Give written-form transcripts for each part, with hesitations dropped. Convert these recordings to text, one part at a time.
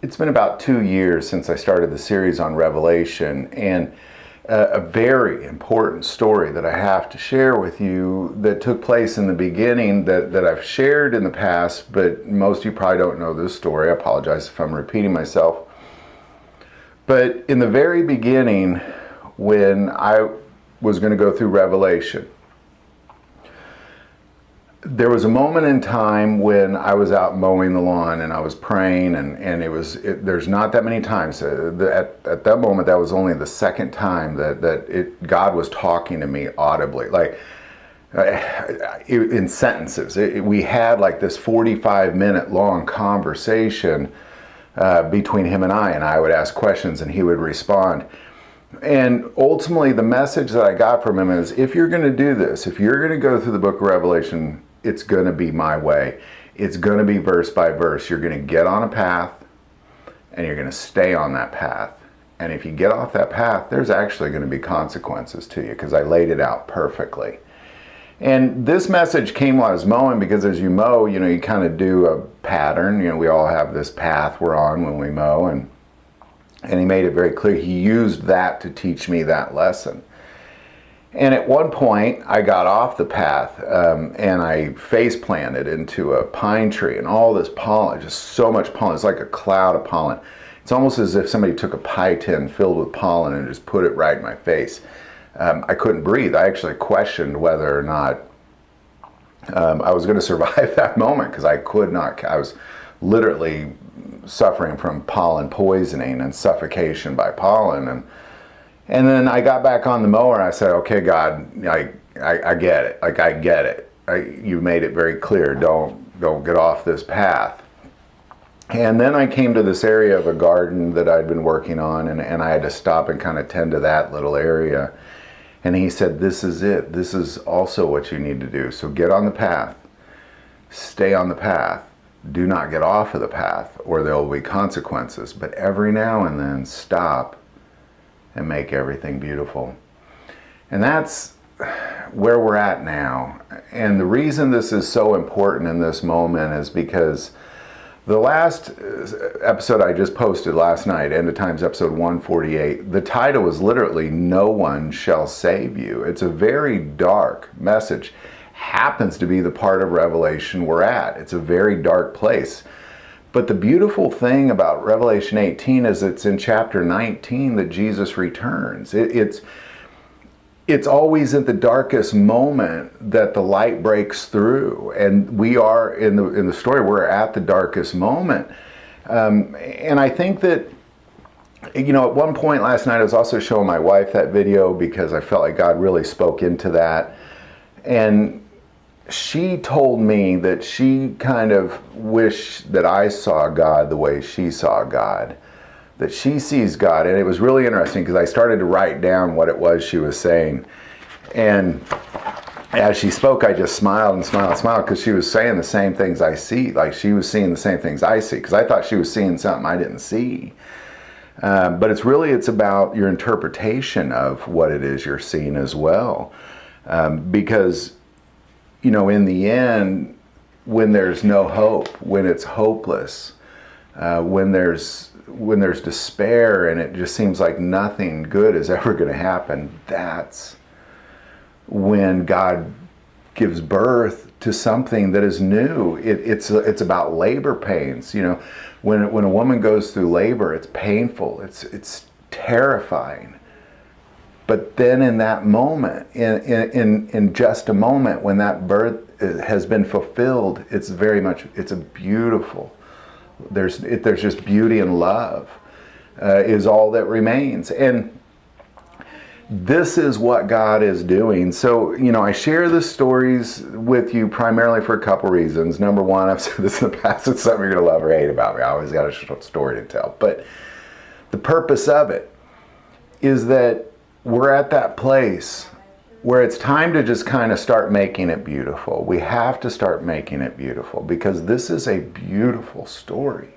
It's been about 2 years since I started the series on Revelation, and a very important story that I have to share with you that took place in the beginning that I've shared in the past, but most of you probably don't know this story. I apologize if I'm repeating myself. But in the very beginning, when I was going to go through Revelation, there was a moment in time when I was out mowing the lawn and I was praying, and there's not that many times. At that moment, that was only the second time that God was talking to me audibly, like in sentences. We had like this 45-minute long conversation between him and I would ask questions and he would respond. And ultimately, the message that I got from him is, if you're going to do this, if you're going to go through the book of Revelation, it's going to be my way. It's going to be verse by verse. You're going to get on a path, and you're going to stay on that path. And if you get off that path, there's actually going to be consequences to you, because I laid it out perfectly. And this message came while I was mowing, because as you mow, you kind of do a pattern. We all have this path we're on when we mow, and he made it very clear. He used that to teach me that lesson. And at one point, I got off the path and I face planted into a pine tree, and all this pollen, just so much pollen. It's like a cloud of pollen. It's almost as if somebody took a pie tin filled with pollen and just put it right in my face. I couldn't breathe. I actually questioned whether or not I was going to survive that moment, because I could not. I was literally suffering from pollen poisoning and suffocation by pollen. And then I got back on the mower and I said, okay, God, I get it. Like, I get it. You made it very clear. Don't get off this path. And then I came to this area of a garden that I'd been working on, and I had to stop and kind of tend to that little area. And he said, this is it. This is also what you need to do. So get on the path. Stay on the path. Do not get off of the path, or there will be consequences. But every now and then, stop and make everything beautiful. And that's where we're at now. And the reason this is so important in this moment is because the last episode I just posted last night, End of Times episode 148, the title was literally "No One Shall Save You." It's a very dark message. Happens to be the part of Revelation we're at. It's a very dark place. But the beautiful thing about Revelation 18 is it's in chapter 19 that Jesus returns. It's always at the darkest moment that the light breaks through, and we are in the story. We're at the darkest moment, and I think that at one point last night I was also showing my wife that video, because I felt like God really spoke into that, and she told me that she kind of wished that I saw God the way she saw God, that she sees God. And it was really interesting, because I started to write down what it was she was saying. And as she spoke, I just smiled and smiled and smiled, because she was saying the same things I see. Like, she was seeing the same things I see, because I thought she was seeing something I didn't see. But it's about your interpretation of what it is you're seeing as well. Because in the end, when there's no hope, when it's hopeless, when there's despair and it just seems like nothing good is ever going to happen, that's when God gives birth to something that is new. It's about labor pains. When a woman goes through labor, it's painful. It's terrifying. But then in that moment, in just a moment, when that birth has been fulfilled, it's a beautiful. There's just beauty and love is all that remains. And this is what God is doing. So, I share the stories with you primarily for a couple reasons. Number one, I've said this in the past, it's something you're going to love or hate about me. I always got a short story to tell. But the purpose of it is that we're at that place where it's time to just kind of start making it beautiful. We have to start making it beautiful, because this is a beautiful story.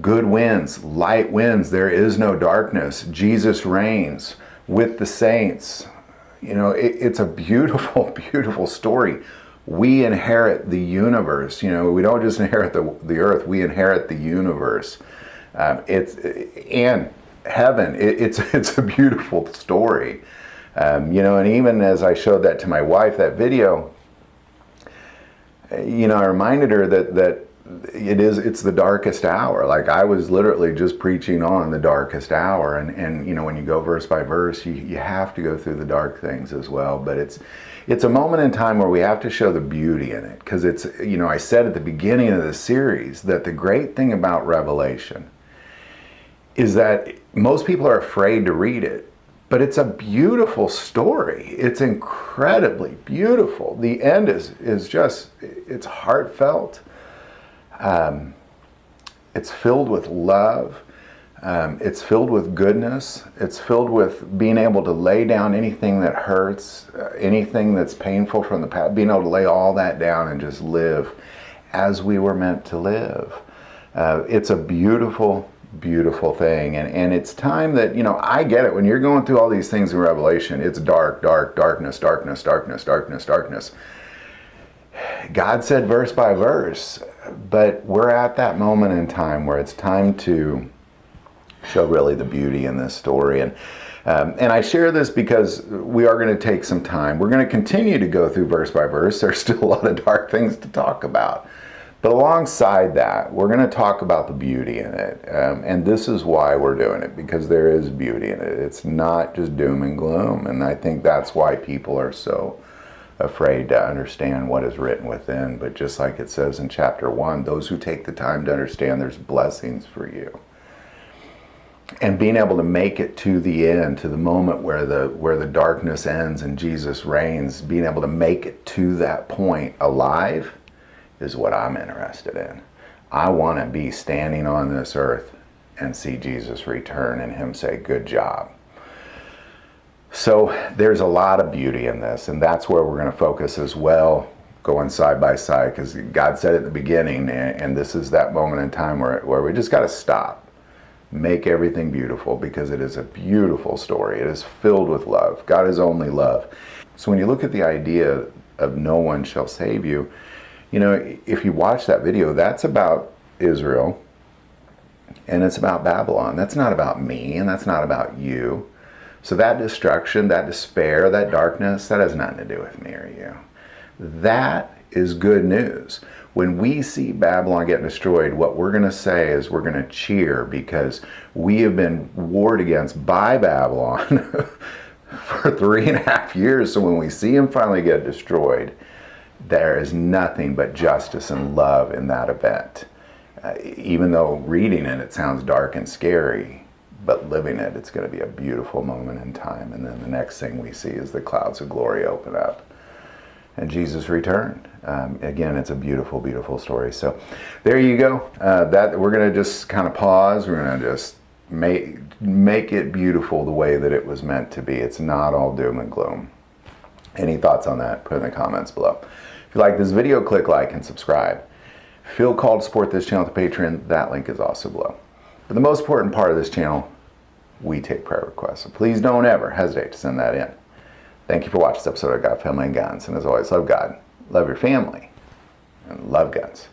Good wins, light wins, there is no darkness. Jesus reigns with the saints. It's a beautiful, beautiful story. We inherit the universe. We don't just inherit the earth, we inherit the universe. And heaven. It's a beautiful story. You know, and even as I showed that to my wife, that video, you know, I reminded her that it's the darkest hour. Like, I was literally just preaching on the darkest hour, and you know, when you go verse by verse, you have to go through the dark things as well. But it's a moment in time where we have to show the beauty in it, because it's, you know, I said at the beginning of the series that the great thing about Revelation is that most people are afraid to read it. But it's a beautiful story. It's incredibly beautiful. The end is just, it's heartfelt. It's filled with love. It's filled with goodness. It's filled with being able to lay down anything that hurts, anything that's painful from the past, being able to lay all that down and just live as we were meant to live. It's a beautiful thing, and it's time that, you know, I get it. When you're going through all these things in Revelation, it's darkness. God said verse by verse, but we're at that moment in time where it's time to show really the beauty in this story. And I share this because we are going to take some time. We're going to continue to go through verse by verse. There's still a lot of dark things to talk about. But alongside that, we're going to talk about the beauty in it. And this is why we're doing it, because there is beauty in it. It's not just doom and gloom. And I think that's why people are so afraid to understand what is written within. But just like it says in chapter 1, those who take the time to understand, there's blessings for you. And being able to make it to the end, to the moment where the darkness ends and Jesus reigns, being able to make it to that point alive, is what I'm interested in. I want to be standing on this earth and see Jesus return and him say, good job. So there's a lot of beauty in this, and that's where we're going to focus as well, going side by side, because God said at the beginning, and this is that moment in time where we just got to stop. Make everything beautiful, because it is a beautiful story. It is filled with love. God is only love. So when you look at the idea of no one shall save you, you know, if you watch that video, that's about Israel, and it's about Babylon. That's not about me, and that's not about you. So that destruction, that despair, that darkness, that has nothing to do with me or you. That is good news. When we see Babylon get destroyed, what we're going to say is we're going to cheer, because we have been warred against by Babylon for 3.5 years. So when we see him finally get destroyed, there is nothing but justice and love in that event. Even though reading it sounds dark and scary, but living it, it's going to be a beautiful moment in time. And then the next thing we see is the clouds of glory open up and Jesus returned. Again, it's a beautiful, beautiful story. So there you go. That we're going to just kind of pause. We're going to just make it beautiful the way that it was meant to be. It's not all doom and gloom. Any thoughts on that? Put in the comments below. If you like this video, click like and subscribe. Feel called to support this channel to Patreon. That link is also below. But the most important part of this channel, we take prayer requests. So please don't ever hesitate to send that in. Thank you for watching this episode of God, Family, and Guns. And as always, love God, love your family, and love guns.